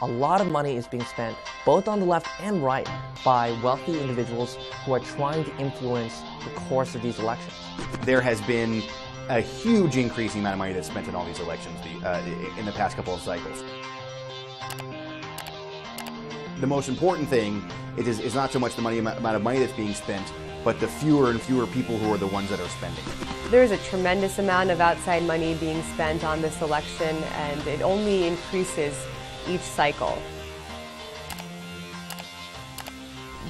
A lot of money is being spent, both on the left and right, by wealthy individuals who are trying to influence the course of these elections. There has been a huge increase in the amount of money that's spent in all these elections in the past couple of cycles. The most important thing is not so much the amount of money that's being spent, but the fewer and fewer people who are the ones that are spending. There's a tremendous amount of outside money being spent on this election, and it only increases each cycle.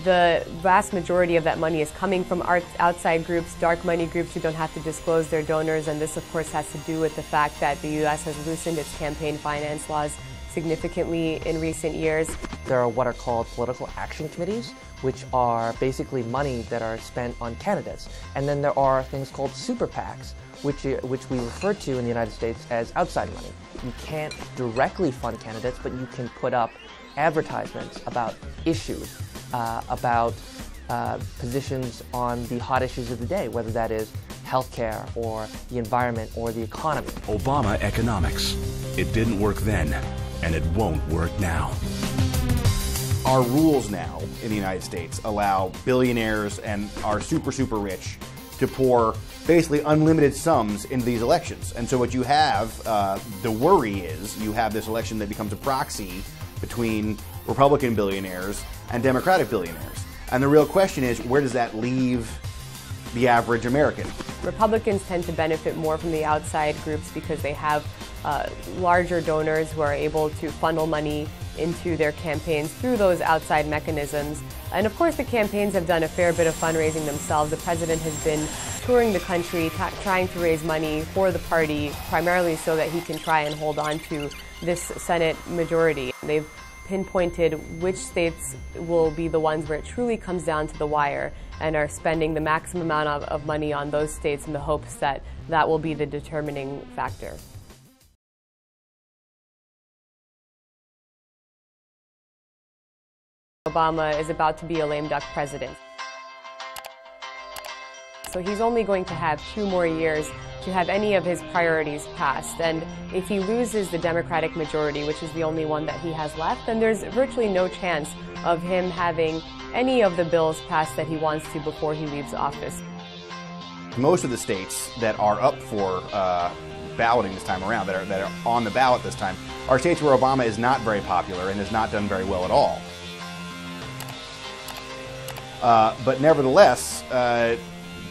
The vast majority of that money is coming from outside groups, dark money groups who don't have to disclose their donors, and this of course has to do with the fact that the U.S. has loosened its campaign finance laws significantly in recent years. There are what are called political action committees, which are basically money that are spent on candidates. And then there are things called super PACs, which we refer to in the United States as outside money. You can't directly fund candidates, but you can put up advertisements about issues, about positions on the hot issues of the day, whether that is healthcare or the environment or the economy. Obama economics. It didn't work then, and it won't work now. Our rules now in the United States allow billionaires and our super rich to pour basically unlimited sums into these elections. And so what you have, the worry is, you have this election that becomes a proxy between Republican billionaires and Democratic billionaires. And the real question is, where does that leave the average American? Republicans tend to benefit more from the outside groups because they have larger donors who are able to funnel money into their campaigns through those outside mechanisms. And of course the campaigns have done a fair bit of fundraising themselves. The president has been touring the country trying to raise money for the party, primarily so that he can try and hold on to this Senate majority. They've pinpointed which states will be the ones where it truly comes down to the wire, and are spending the maximum amount of money on those states in the hopes that that will be the determining factor. Obama is about to be a lame duck president. So he's only going to have 2 more years to have any of his priorities passed. And if he loses the Democratic majority, which is the only one that he has left, then there's virtually no chance of him having any of the bills passed that he wants to before he leaves office. Most of the states that are up for balloting this time around, that are on the ballot this time, are states where Obama is not very popular and has not done very well at all. But nevertheless,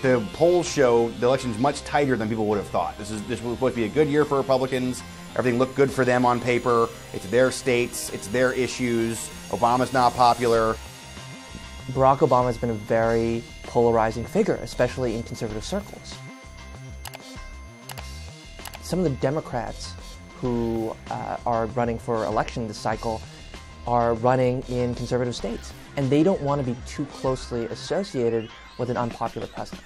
the polls show the election's much tighter than people would have thought. This was supposed to be a good year for Republicans. Everything looked good for them on paper. It's their states, it's their issues. Obama's not popular. Barack Obama has been a very polarizing figure, especially in conservative circles. Some of the Democrats who are running for election this cycle are running in conservative states, and they don't want to be too closely associated with an unpopular president.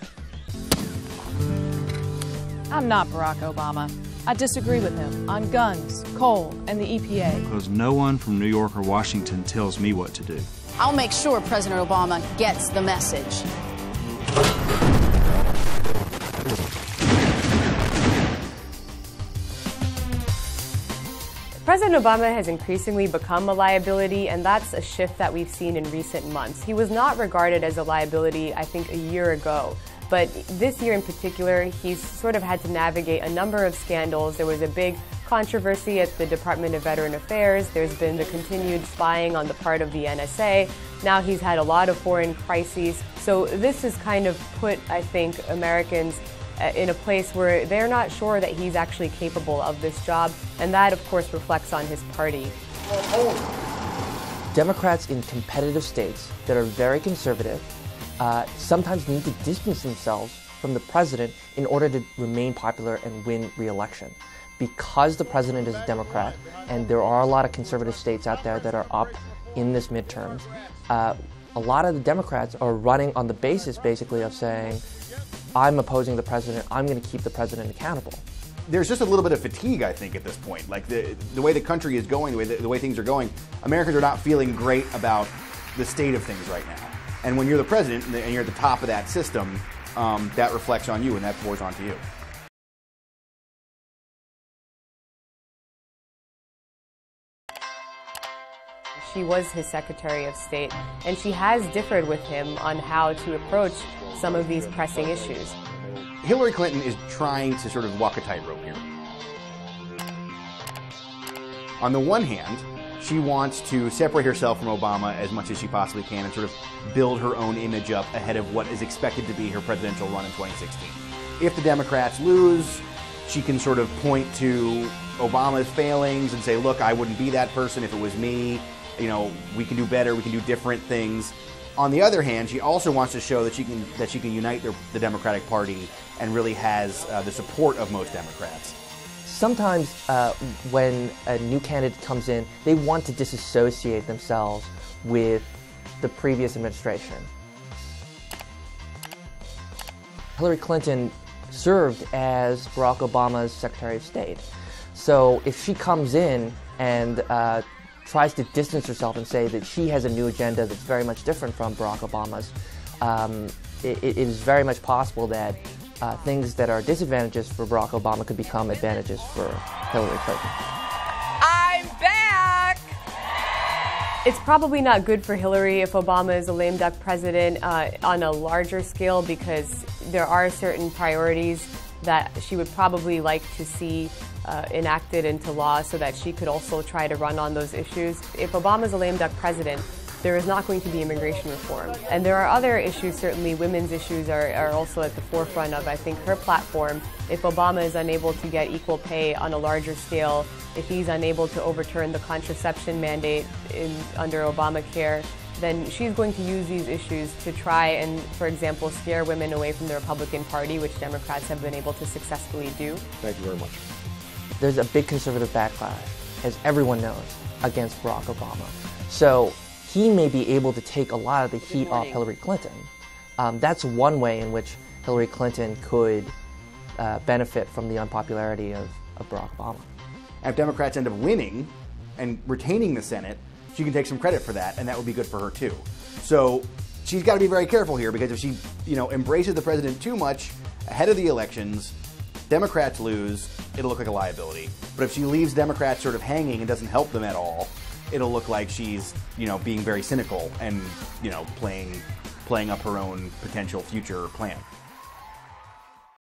I'm not Barack Obama. I disagree with him on guns, coal, and the EPA. Because no one from New York or Washington tells me what to do. I'll make sure President Obama gets the message. President Obama has increasingly become a liability, and that's a shift that we've seen in recent months. He was not regarded as a liability, I think, a year ago. But this year in particular, he's sort of had to navigate a number of scandals. There was a big controversy at the Department of Veteran Affairs. There's been the continued spying on the part of the NSA. Now he's had a lot of foreign crises. So this has kind of put, I think, Americans in a place where they're not sure that he's actually capable of this job, and that, of course, reflects on his party. Democrats in competitive states that are very conservative sometimes need to distance themselves from the president in order to remain popular and win re-election. Because the president is a Democrat, and there are a lot of conservative states out there that are up in this midterms, a lot of the Democrats are running on the basis, basically, of saying, I'm opposing the president, I'm going to keep the president accountable. There's just a little bit of fatigue, I think, at this point. Like the way the country is going, the way things are going, Americans are not feeling great about the state of things right now. And when you're the president and you're at the top of that system, that reflects on you and that pours onto you. She was his Secretary of State, and she has differed with him on how to approach some of these pressing issues. Hillary Clinton is trying to sort of walk a tightrope here. On the one hand, she wants to separate herself from Obama as much as she possibly can and sort of build her own image up ahead of what is expected to be her presidential run in 2016. If the Democrats lose, she can sort of point to Obama's failings and say, look, I wouldn't be that person if it was me. You know, we can do better, we can do different things. On the other hand, she also wants to show that she can unite the Democratic Party and really has the support of most Democrats. Sometimes when a new candidate comes in, they want to disassociate themselves with the previous administration. Hillary Clinton served as Barack Obama's Secretary of State. So if she comes in and tries to distance herself and say that she has a new agenda that's very much different from Barack Obama's, it is very much possible that things that are disadvantages for Barack Obama could become advantages for Hillary Clinton. I'm back! It's probably not good for Hillary if Obama is a lame duck president on a larger scale, because there are certain priorities that she would probably like to see enacted into law so that she could also try to run on those issues. If Obama is a lame duck president, there is not going to be immigration reform. And there are other issues, certainly women's issues are also at the forefront of, I think, her platform. If Obama is unable to get equal pay on a larger scale, if he's unable to overturn the contraception mandate under Obamacare, then she's going to use these issues to try and, for example, scare women away from the Republican Party, which Democrats have been able to successfully do. Thank you very much. There's a big conservative backlash, as everyone knows, against Barack Obama. So he may be able to take a lot of the heat off Hillary Clinton. That's one way in which Hillary Clinton could benefit from the unpopularity of Barack Obama. And if Democrats end up winning and retaining the Senate, she can take some credit for that, and that would be good for her too. So she's got to be very careful here, because if she, embraces the president too much ahead of the elections, Democrats lose, it'll look like a liability. But if she leaves Democrats sort of hanging and doesn't help them at all, it'll look like she's, being very cynical and, playing up her own potential future plan.